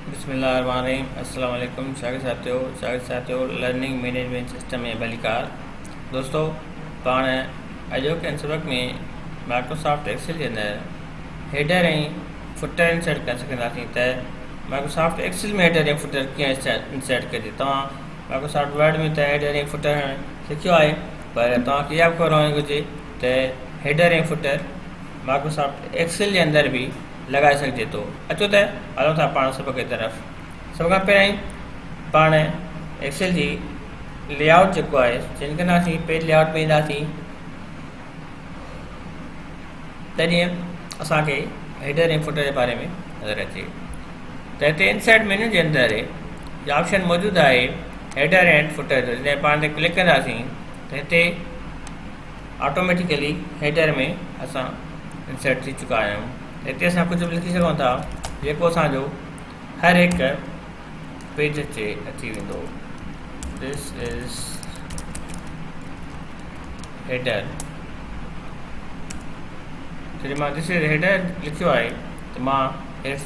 बिस्मिल्लाहिर्रहमानिर्रहीम। अस्सलाम वालेकुम। स्वागत साथियों लर्निंग मैनेजमेंट सिस्टम में बलिकार। दोस्तों पाण अॼोके सबक में माइक्रोसॉफ्ट एक्सेल के अंदर हेडर ऐं फुटर इंसर्ट कर सघंदासीं। त माइक्रोसॉफ्ट एक्सेल में हेडर ऐं फुटर कीअं इंसर्ट कजे। तव्हां माइक्रोसॉफ्ट वर्ड में त हेडर ऐं फुटर सिखियो आहे, पर तव्हांखे इहा ख़बर हुअणु घुरिजे त हेडर ऐं फुटर माइक्रोसॉफ्ट एक्सेल के अंदर भी लगाए सघिजे थो। अचो त हलूं था पाण सबक की तरफ़। सभ खां पहिरीं पाण एक्सेल जी लेआउट जेको आहे चेंज कंदासीं। पेज लेआउट में ईंदासीं, तॾहिं असांखे हेडर ऐं फुटर जे बारे में नज़र अचे। त हिते इंसर्ट मेन्यू जे अंदरि इहा ऑप्शन मौजूदु आहे हेडर एंड फुटर जो। जॾहिं पाण ते क्लिक कंदासीं त हिते ऑटोमेटिकली हेडर में असां इंसर्ट थी चुका आहियूं। हिते असां कुझु बि लिखी सघूं था जेको असांजो हर हिकु पेज अची वेंदो। This is header. जॾहिं मां दिस इज़ हेडर लिखियो आहे त मां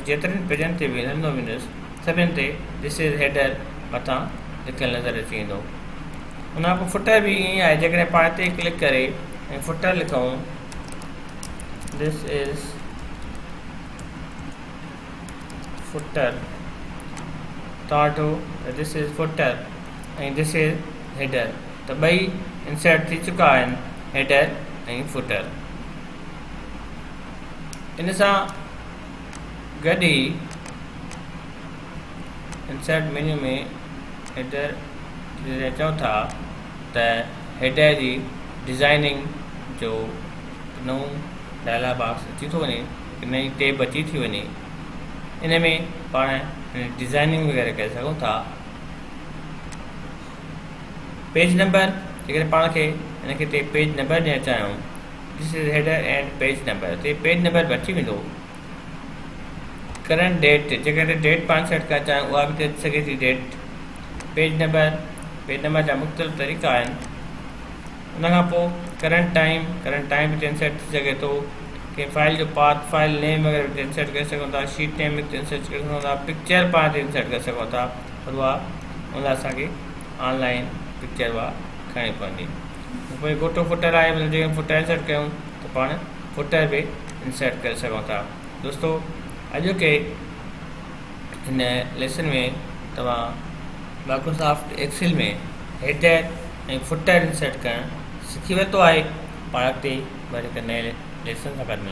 जेतिरनि पेजनि ते बि हलंदो वेंदुसि सभिनि ते दिस इज़ हेडर मथां लिखियलु नज़र अची वेंदो। उन खां पोइ फुटर बि ईअं ई आहे। जेकॾहिं पाण ते क्लिक करे ऐं फुटर लिखूं दिस इज़ फुटर, तव्हां दिस इज़ फुटर ऐं दिस इज़ हेडर, त ॿई इंसर्ट थी चुका आहिनि हेडर ऐं फुटर। इन सां गॾु ई इंसर्ट मेन्यू में हेडर चऊं था त हेडर जी डिज़ाइनिंग जो नओं डायलॉग बॉक्स अची थो वञे, नई टेब अची थी वञे। इन में पाण डिज़ाइनिंग वग़ैरह करे सघूं था। पेज नंबर, जेकॾहिं पाण खे हिनखे हिते पेज नंबर ॾियणु चाहियूं this is header and page number, ते पेज नंबर बि अची वेंदो। करंट डेट, जेकॾहिं डेट पाण सेट करणु चाहियूं उहा बि अची सघे थी डेट। पेज नंबर जा मुख़्तलिफ़ तरीक़ा आहिनि। उन खां पोइ करंट टाइम बि इंसर्ट थी सघे थो। कंहिं फाइल जो पाथ, फाइल नेम वग़ैरह बि इंसर्ट करे सघूं था। शीट नेम बि इंसर्ट करे सघूं था। पिक्चर पाण ते इंसर्ट करे सघूं था, पर उहा उन लाइ असांखे ऑनलाइन पिक्चर उहा खणणी पवंदी। पोइ गोटो फुटर आहे, मतिलबु जेकॾहिं फुटर इंसर्ट कयूं त पाण फुटर बि इंसर्ट करे सघूं था। दोस्तों अॼोके हिन लेसन में तव्हां माइक्रोसॉफ्ट एक्सेल में हेडर ऐं फुटर इंसर्ट करणु सिखी वरितो आहे। पाण अॻिते वरी हिकु नए लेसन सां गॾु